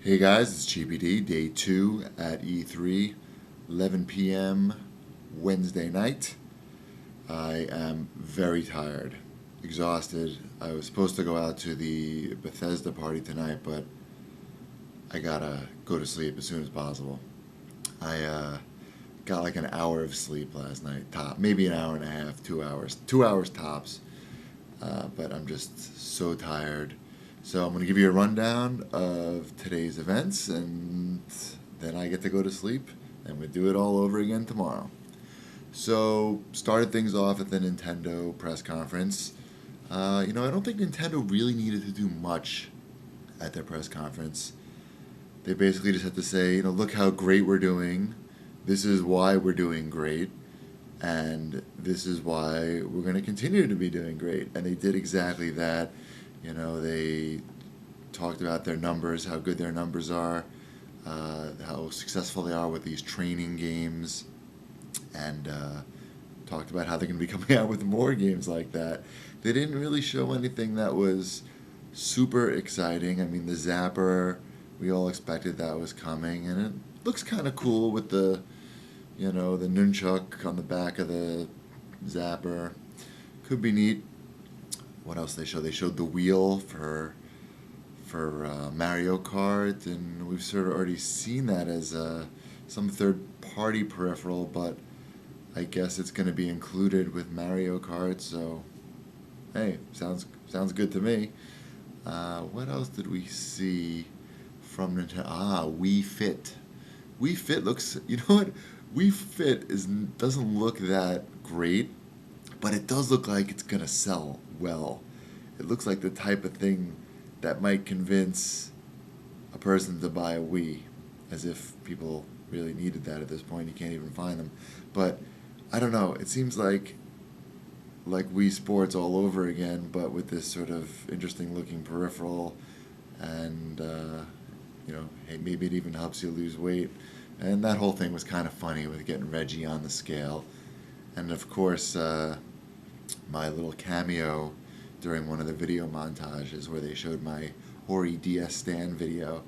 Hey guys, it's CheapyD, day 2 at E3, 11 p.m. Wednesday night. I am very tired, exhausted. I was supposed to go out to the Bethesda party tonight, but I gotta go to sleep as soon as possible. I got like an hour of sleep last night, maybe an hour and a half, 2 hours, 2 hours tops. But I'm just so tired. So I'm going to give you a rundown of today's events, and then I get to go to sleep, and we do it all over again tomorrow. So started things off at the Nintendo press conference. I don't think Nintendo really needed to do much at their press conference. They basically just had to say, look how great we're doing. This is why we're doing great. And this is why we're going to continue to be doing great. And they did exactly that. They talked about their numbers, how good their numbers are, how successful they are with these training games, and talked about how they're going to be coming out with more games like that. They didn't really show anything that was super exciting. I mean, the Zapper, we all expected that was coming, and it looks kind of cool with the nunchuck on the back of the Zapper. Could be neat. What else they showed? They showed the wheel for Mario Kart, and we've sort of already seen that as some third-party peripheral, but I guess it's going to be included with Mario Kart. So, hey, sounds good to me. What else did we see from Nintendo? Wii Fit. Wii Fit looks. You know what? Wii Fit doesn't look that great, but it does look like it's gonna sell well. It looks like the type of thing that might convince a person to buy a Wii, as if people really needed that at this point. You can't even find them. But I don't know. It seems like Wii Sports all over again, but with this sort of interesting looking peripheral, and hey, maybe it even helps you lose weight. And that whole thing was kind of funny with getting Reggie on the scale. And of course, my little cameo during one of the video montages where they showed my Hori DS stand video.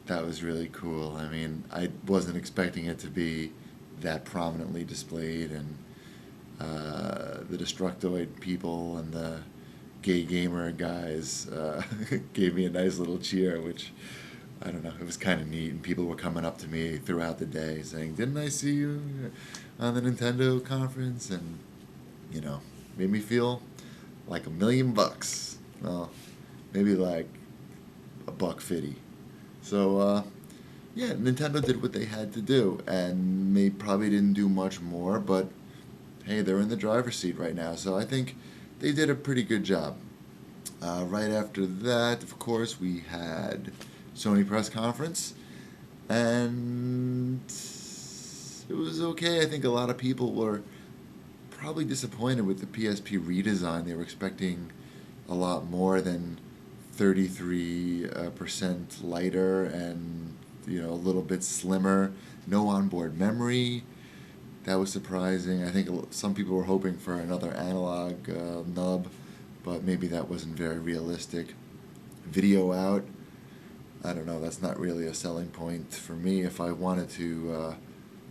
That was really cool. I mean, I wasn't expecting it to be that prominently displayed, and the Destructoid people and the gay gamer guys gave me a nice little cheer, which, I don't know, it was kind of neat, and people were coming up to me throughout the day saying, "Didn't I see you on the Nintendo conference?" And, made me feel like $1,000,000. Well, maybe like $150. So, yeah, Nintendo did what they had to do, and they probably didn't do much more, but hey, they're in the driver's seat right now, so I think they did a pretty good job. Right after that, of course, we had Sony press conference, and it was okay. I think a lot of people were probably disappointed with the PSP redesign. They were expecting a lot more than 33% lighter and a little bit slimmer. No onboard memory. That was surprising. I think some people were hoping for another analog nub, but maybe that wasn't very realistic. Video out. I don't know, that's not really a selling point for me. If I wanted to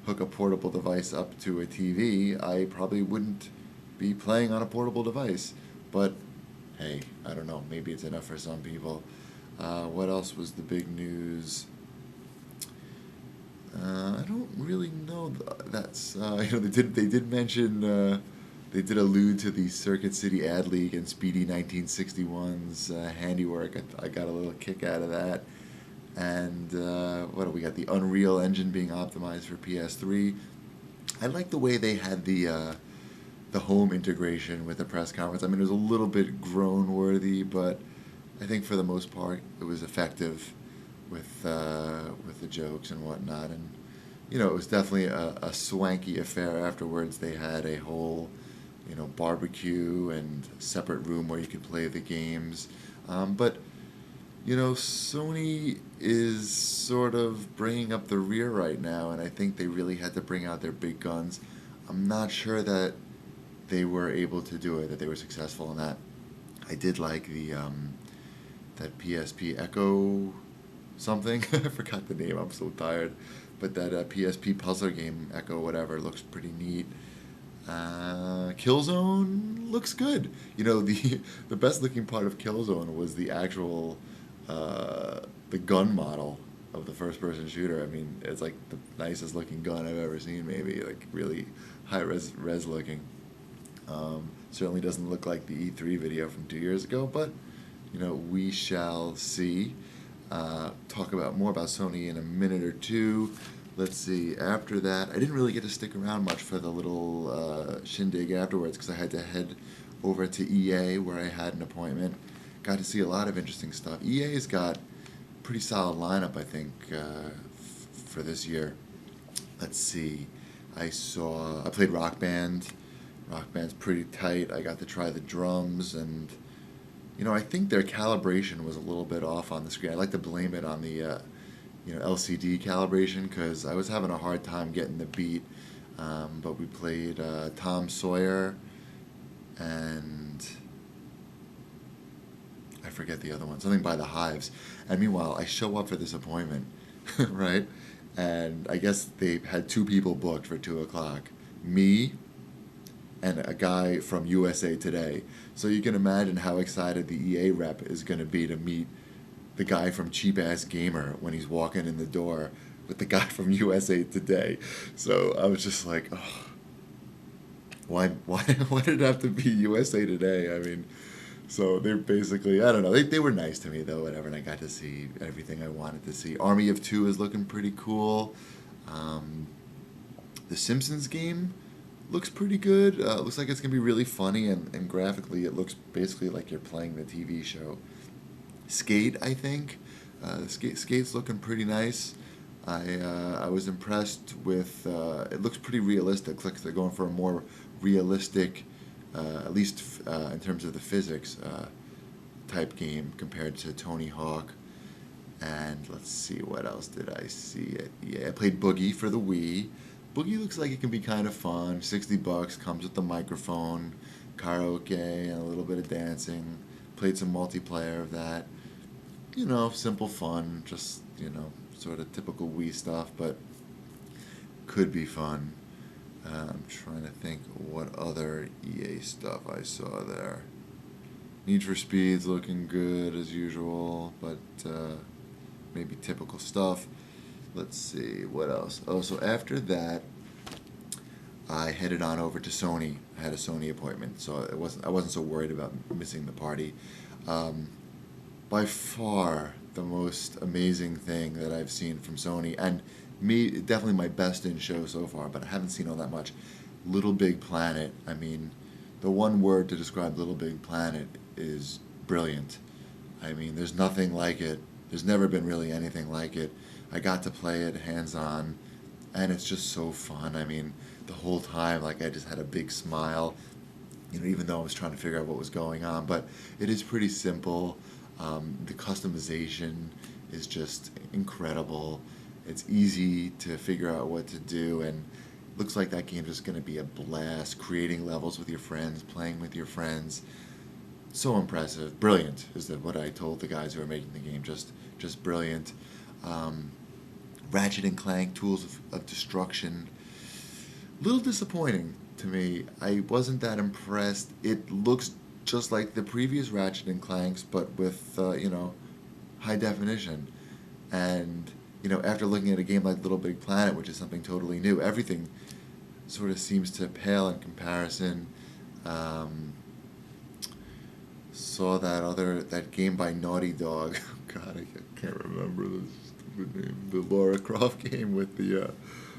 hook a portable device up to a TV, I probably wouldn't be playing on a portable device. But hey, I don't know, maybe it's enough for some people. What else was the big news? I don't really know. That's they did mention. They did allude to the Circuit City Ad League and Speedy 1961's handiwork. I got a little kick out of that. And what do we got? The Unreal Engine being optimized for PS3. I like the way they had the home integration with the press conference. I mean, it was a little bit groan-worthy, but I think for the most part it was effective with the jokes and whatnot. And it was definitely a swanky affair afterwards. They had a whole barbecue and separate room where you could play the games. But Sony is sort of bringing up the rear right now, and I think they really had to bring out their big guns. I'm not sure that they were able to do it, that they were successful in that. I did like the that PSP Echo something. I forgot the name. I'm so tired. But that PSP puzzler game, Echo whatever, looks pretty neat. Killzone looks good. You know, the best looking part of Killzone was the actual the gun model of the first person shooter. I mean, it's like the nicest looking gun I've ever seen. Maybe like really high res looking. Certainly doesn't look like the E3 video from 2 years ago, but you know, we shall see. Talk about more about Sony in a minute or two. Let's see. After that, I didn't really get to stick around much for the little shindig afterwards because I had to head over to EA where I had an appointment. Got to see a lot of interesting stuff. EA's got a pretty solid lineup, I think, for this year. Let's see. I played Rock Band. Rock Band's pretty tight. I got to try the drums, and you know, I think their calibration was a little bit off on the screen. I like to blame it on the LCD calibration because I was having a hard time getting the beat. But we played Tom Sawyer and I forget the other one, something by the Hives. And meanwhile, I show up for this appointment, right? And I guess they had two people booked for 2 o'clock. Me and a guy from USA Today. So you can imagine how excited the EA rep is going to be to meet the guy from Cheap Ass Gamer when he's walking in the door with the guy from USA Today. So I was just like, oh, why did it have to be USA Today? I mean, so they're basically, I don't know, they were nice to me though, whatever, and I got to see everything I wanted to see. Army of Two is looking pretty cool. The Simpsons game looks pretty good. Looks like it's going to be really funny, and graphically it looks basically like you're playing the TV show. Skate, I think. Skate's looking pretty nice. I was impressed with, it looks pretty realistic. Looks like they're going for a more realistic, at least in terms of the physics, type game compared to Tony Hawk. And let's see, what else did I see? Yeah, I played Boogie for the Wii. Boogie looks like it can be kind of fun. $60, comes with the microphone, karaoke, and a little bit of dancing. Played some multiplayer of that. You know, simple fun, just, you know, sort of typical Wii stuff, but could be fun. I'm trying to think what other EA stuff I saw there. Need for Speed's looking good as usual, but maybe typical stuff. Let's see, what else? Oh, so after that, I headed on over to Sony. I had a Sony appointment, so I wasn't so worried about missing the party. By far the most amazing thing that I've seen from Sony, and definitely my best in show so far, but I haven't seen all that much. Little Big Planet. I mean, the one word to describe Little Big Planet is brilliant. I mean, there's nothing like it. There's never been really anything like it. I got to play it hands-on, and it's just so fun. I mean, the whole time, like, I just had a big smile, you know, even though I was trying to figure out what was going on. But it is pretty simple. The customization is just incredible. It's easy to figure out what to do, and it looks like that game's just going to be a blast, creating levels with your friends, playing with your friends. So impressive. Brilliant is what I told the guys who are making the game. Just brilliant. Ratchet and Clank, Tools of Destruction. A little disappointing to me. I wasn't that impressed. It looks just like the previous Ratchet and Clanks, but with, you know, high definition. And, you know, after looking at a game like Little Big Planet, which is something totally new, everything sort of seems to pale in comparison. Saw that game by Naughty Dog. God, I can't remember the stupid name. The Lara Croft game with the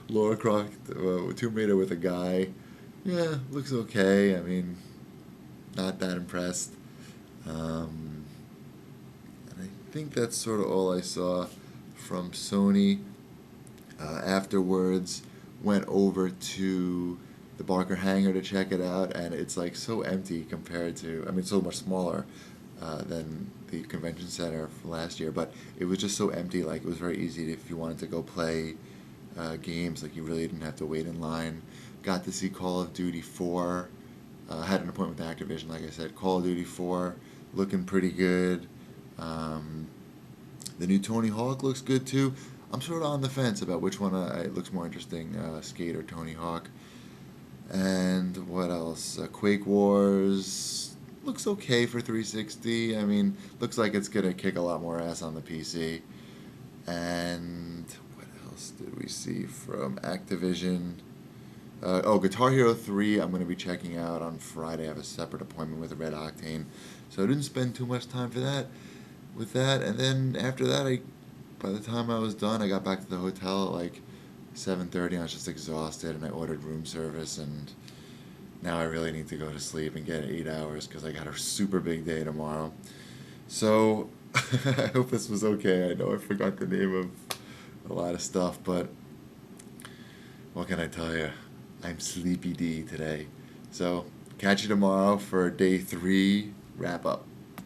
Lara Croft Tomb Raider with a guy. Yeah, looks okay. I mean, not that impressed. And I think that's sort of all I saw from Sony. Afterwards, went over to the Barker Hangar to check it out, and it's like so empty compared to, I mean, so much smaller than the convention center from last year, but it was just so empty. Like, it was very easy if you wanted to go play games. Like, you really didn't have to wait in line. Got to see Call of Duty 4. Had an appointment with Activision, like I said. Call of Duty 4 looking pretty good. The new Tony Hawk looks good too. I'm sort of on the fence about which one looks more interesting, Skate or Tony Hawk. And what else? Quake Wars looks okay for 360. I mean, looks like it's gonna kick a lot more ass on the PC. And what else did we see from Activision? Guitar Hero 3, I'm going to be checking out on Friday. I have a separate appointment with Red Octane. So I didn't spend too much time with that. And then after that, by the time I was done, I got back to the hotel at like 7:30. I was just exhausted, and I ordered room service. And now I really need to go to sleep and get 8 hours because I got a super big day tomorrow. So I hope this was okay. I know I forgot the name of a lot of stuff, but what can I tell you? I'm SleepyD today. So catch you tomorrow for day 3 wrap up.